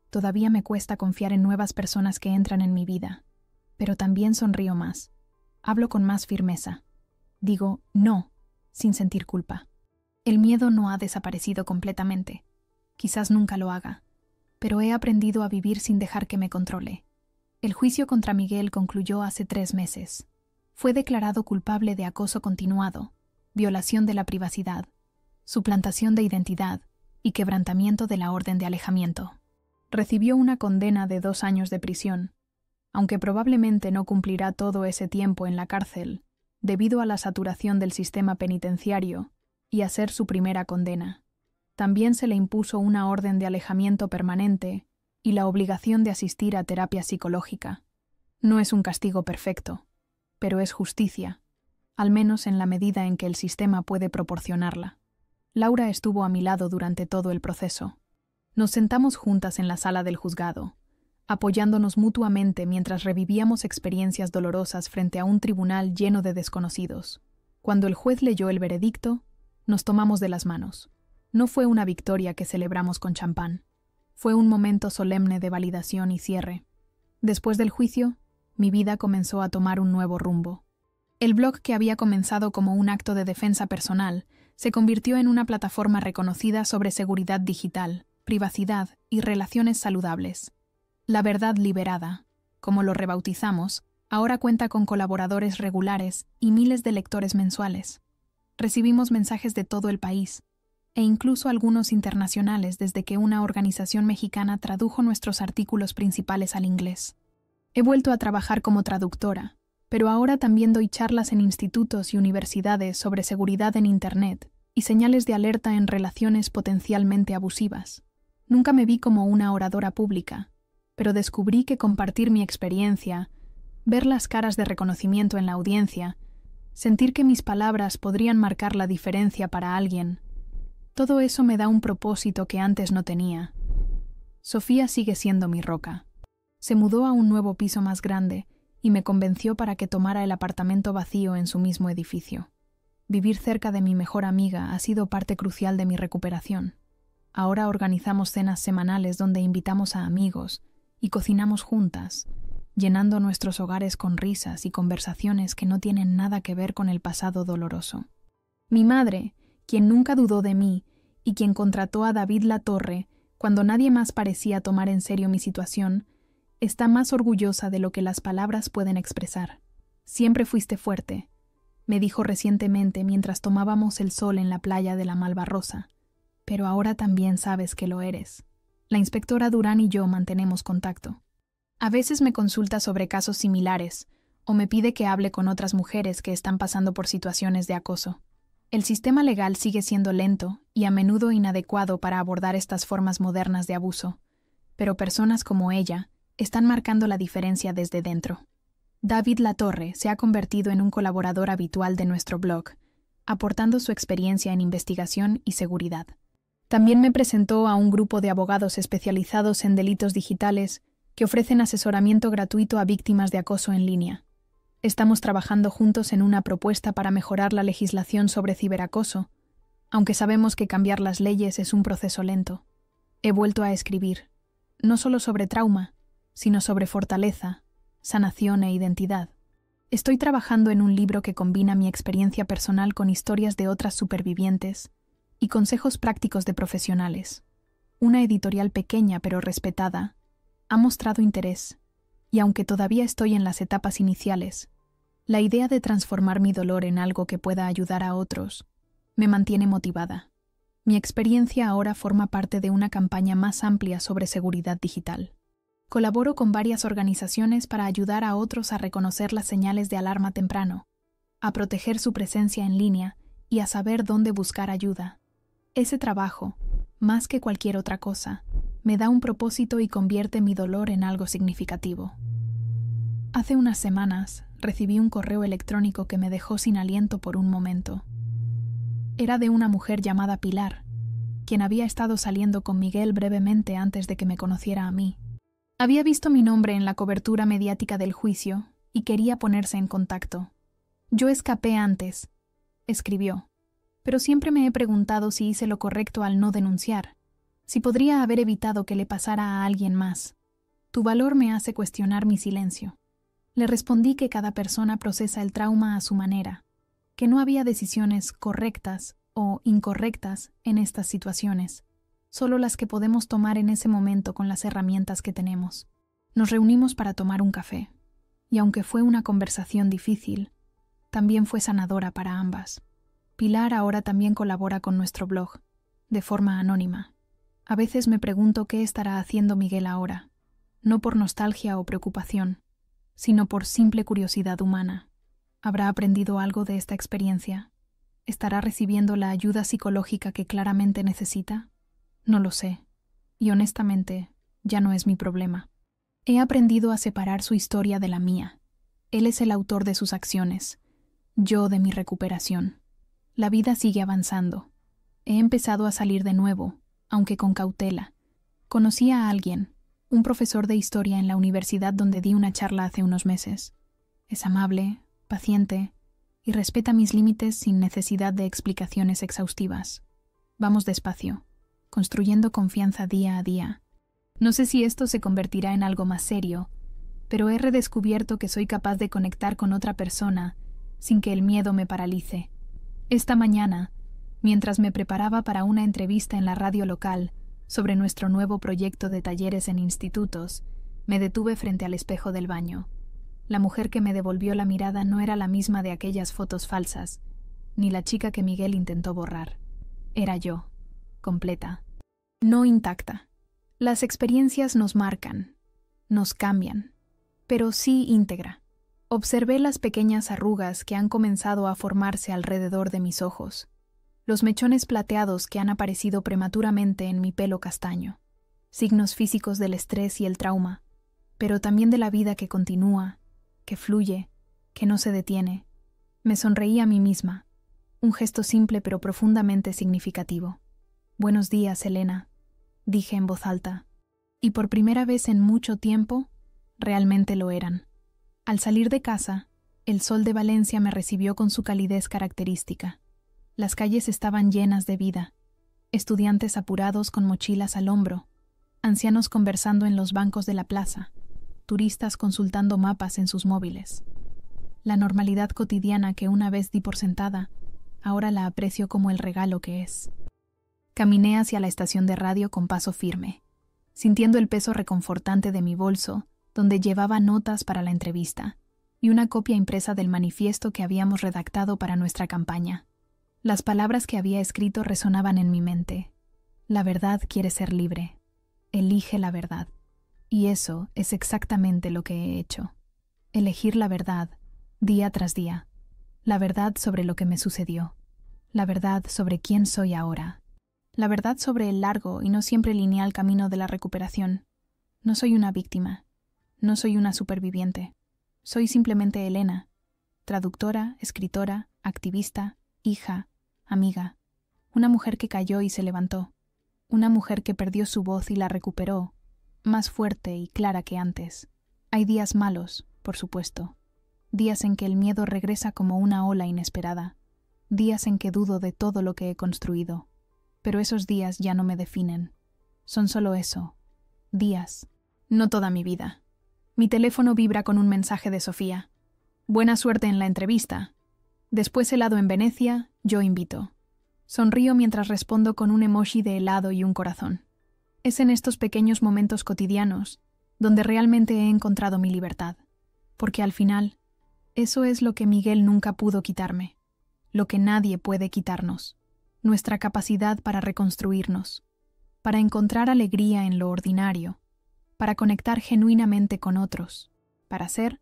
Todavía me cuesta confiar en nuevas personas que entran en mi vida. Pero también sonrío más. Hablo con más firmeza. Digo «no», sin sentir culpa. El miedo no ha desaparecido completamente. Quizás nunca lo haga. Pero he aprendido a vivir sin dejar que me controle. El juicio contra Miguel concluyó hace 3 meses. Fue declarado culpable de acoso continuado, violación de la privacidad, suplantación de identidad y quebrantamiento de la orden de alejamiento. Recibió una condena de 2 años de prisión, aunque probablemente no cumplirá todo ese tiempo en la cárcel, debido a la saturación del sistema penitenciario y a ser su primera condena. También se le impuso una orden de alejamiento permanente y la obligación de asistir a terapia psicológica. No es un castigo perfecto, pero es justicia, al menos en la medida en que el sistema puede proporcionarla. Laura estuvo a mi lado durante todo el proceso. Nos sentamos juntas en la sala del juzgado, apoyándonos mutuamente mientras revivíamos experiencias dolorosas frente a un tribunal lleno de desconocidos. Cuando el juez leyó el veredicto, nos tomamos de las manos. No fue una victoria que celebramos con champán. Fue un momento solemne de validación y cierre. Después del juicio, mi vida comenzó a tomar un nuevo rumbo. El blog que había comenzado como un acto de defensa personal se convirtió en una plataforma reconocida sobre seguridad digital, privacidad y relaciones saludables. La verdad liberada, como lo rebautizamos, Ahora cuenta con colaboradores regulares y miles de lectores mensuales. Recibimos mensajes de todo el país, e incluso algunos internacionales desde que una organización mexicana tradujo nuestros artículos principales al inglés. He vuelto a trabajar como traductora, pero ahora también doy charlas en institutos y universidades sobre seguridad en Internet y señales de alerta en relaciones potencialmente abusivas. Nunca me vi como una oradora pública, pero descubrí que compartir mi experiencia, ver las caras de reconocimiento en la audiencia, sentir que mis palabras podrían marcar la diferencia para alguien, todo eso me da un propósito que antes no tenía. Sofía sigue siendo mi roca. Se mudó a un nuevo piso más grande y me convenció para que tomara el apartamento vacío en su mismo edificio. Vivir cerca de mi mejor amiga ha sido parte crucial de mi recuperación. Ahora organizamos cenas semanales donde invitamos a amigos y cocinamos juntas, llenando nuestros hogares con risas y conversaciones que no tienen nada que ver con el pasado doloroso. Mi madre, quien nunca dudó de mí y quien contrató a David Latorre cuando nadie más parecía tomar en serio mi situación, está más orgullosa de lo que las palabras pueden expresar. Siempre fuiste fuerte, me dijo recientemente mientras tomábamos el sol en la playa de la Malvarrosa, pero ahora también sabes que lo eres. La inspectora Durán y yo mantenemos contacto. A veces me consulta sobre casos similares o me pide que hable con otras mujeres que están pasando por situaciones de acoso. El sistema legal sigue siendo lento y a menudo inadecuado para abordar estas formas modernas de abuso, pero personas como ella están marcando la diferencia desde dentro. David Latorre se ha convertido en un colaborador habitual de nuestro blog, aportando su experiencia en investigación y seguridad. También me presentó a un grupo de abogados especializados en delitos digitales que ofrecen asesoramiento gratuito a víctimas de acoso en línea. Estamos trabajando juntos en una propuesta para mejorar la legislación sobre ciberacoso, aunque sabemos que cambiar las leyes es un proceso lento. He vuelto a escribir, no solo sobre trauma, sino sobre fortaleza, sanación e identidad. Estoy trabajando en un libro que combina mi experiencia personal con historias de otras supervivientes y consejos prácticos de profesionales. Una editorial pequeña pero respetada ha mostrado interés, y aunque todavía estoy en las etapas iniciales, la idea de transformar mi dolor en algo que pueda ayudar a otros me mantiene motivada. Mi experiencia ahora forma parte de una campaña más amplia sobre seguridad digital. Colaboro con varias organizaciones para ayudar a otros a reconocer las señales de alarma temprano, a proteger su presencia en línea y a saber dónde buscar ayuda. Ese trabajo, más que cualquier otra cosa, me da un propósito y convierte mi dolor en algo significativo. Hace unas semanas recibí un correo electrónico que me dejó sin aliento por un momento. Era de una mujer llamada Pilar, quien había estado saliendo con Miguel brevemente antes de que me conociera a mí. Había visto mi nombre en la cobertura mediática del juicio y quería ponerse en contacto. Yo escapé antes, escribió, pero siempre me he preguntado si hice lo correcto al no denunciar, si podría haber evitado que le pasara a alguien más. Tu valor me hace cuestionar mi silencio. Le respondí que cada persona procesa el trauma a su manera, que no había decisiones correctas o incorrectas en estas situaciones, solo las que podemos tomar en ese momento con las herramientas que tenemos. Nos reunimos para tomar un café, y aunque fue una conversación difícil, también fue sanadora para ambas. Pilar ahora también colabora con nuestro blog, de forma anónima. A veces me pregunto qué estará haciendo Miguel ahora, no por nostalgia o preocupación, sino por simple curiosidad humana. ¿Habrá aprendido algo de esta experiencia? ¿Estará recibiendo la ayuda psicológica que claramente necesita? No lo sé, y honestamente, ya no es mi problema. He aprendido a separar su historia de la mía. Él es el autor de sus acciones, yo de mi recuperación. La vida sigue avanzando. He empezado a salir de nuevo, aunque con cautela. Conocí a alguien, un profesor de historia en la universidad donde di una charla hace unos meses. Es amable, paciente y respeta mis límites sin necesidad de explicaciones exhaustivas. Vamos despacio, construyendo confianza día a día. No sé si esto se convertirá en algo más serio, pero he redescubierto que soy capaz de conectar con otra persona sin que el miedo me paralice. Esta mañana, mientras me preparaba para una entrevista en la radio local sobre nuestro nuevo proyecto de talleres en institutos, me detuve frente al espejo del baño. La mujer que me devolvió la mirada no era la misma de aquellas fotos falsas, ni la chica que Miguel intentó borrar. Era yo, completa, no intacta. Las experiencias nos marcan, nos cambian, pero sí íntegra. Observé las pequeñas arrugas que han comenzado a formarse alrededor de mis ojos, los mechones plateados que han aparecido prematuramente en mi pelo castaño, signos físicos del estrés y el trauma, pero también de la vida que continúa, que fluye, que no se detiene. Me sonreí a mí misma, un gesto simple pero profundamente significativo. «Buenos días, Elena», dije en voz alta, y por primera vez en mucho tiempo, realmente lo eran. Al salir de casa, el sol de Valencia me recibió con su calidez característica. Las calles estaban llenas de vida, estudiantes apurados con mochilas al hombro, ancianos conversando en los bancos de la plaza, turistas consultando mapas en sus móviles. La normalidad cotidiana que una vez di por sentada, ahora la aprecio como el regalo que es. Caminé hacia la estación de radio con paso firme, sintiendo el peso reconfortante de mi bolso, donde llevaba notas para la entrevista, y una copia impresa del manifiesto que habíamos redactado para nuestra campaña. Las palabras que había escrito resonaban en mi mente. La verdad quiere ser libre. Elige la verdad. Y eso es exactamente lo que he hecho. Elegir la verdad, día tras día. La verdad sobre lo que me sucedió. La verdad sobre quién soy ahora. La verdad sobre el largo y no siempre lineal camino de la recuperación. No soy una víctima. No soy una superviviente. Soy simplemente Elena, traductora, escritora, activista, hija, amiga. Una mujer que cayó y se levantó. Una mujer que perdió su voz y la recuperó, más fuerte y clara que antes. Hay días malos, por supuesto. Días en que el miedo regresa como una ola inesperada. Días en que dudo de todo lo que he construido. Pero esos días ya no me definen. Son solo eso. Días. No toda mi vida. Mi teléfono vibra con un mensaje de Sofía. Buena suerte en la entrevista. Después helado en Venecia, yo invito. Sonrío mientras respondo con un emoji de helado y un corazón. Es en estos pequeños momentos cotidianos donde realmente he encontrado mi libertad. Porque al final, eso es lo que Miguel nunca pudo quitarme. Lo que nadie puede quitarnos. Nuestra capacidad para reconstruirnos. Para encontrar alegría en lo ordinario. Para conectar genuinamente con otros. Para ser,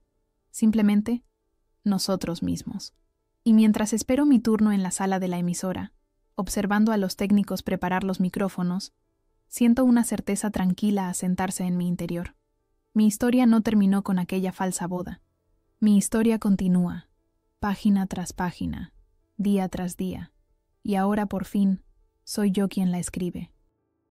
simplemente, nosotros mismos. Y mientras espero mi turno en la sala de la emisora, observando a los técnicos preparar los micrófonos, siento una certeza tranquila asentarse en mi interior. Mi historia no terminó con aquella falsa boda. Mi historia continúa, página tras página, día tras día, y ahora por fin soy yo quien la escribe.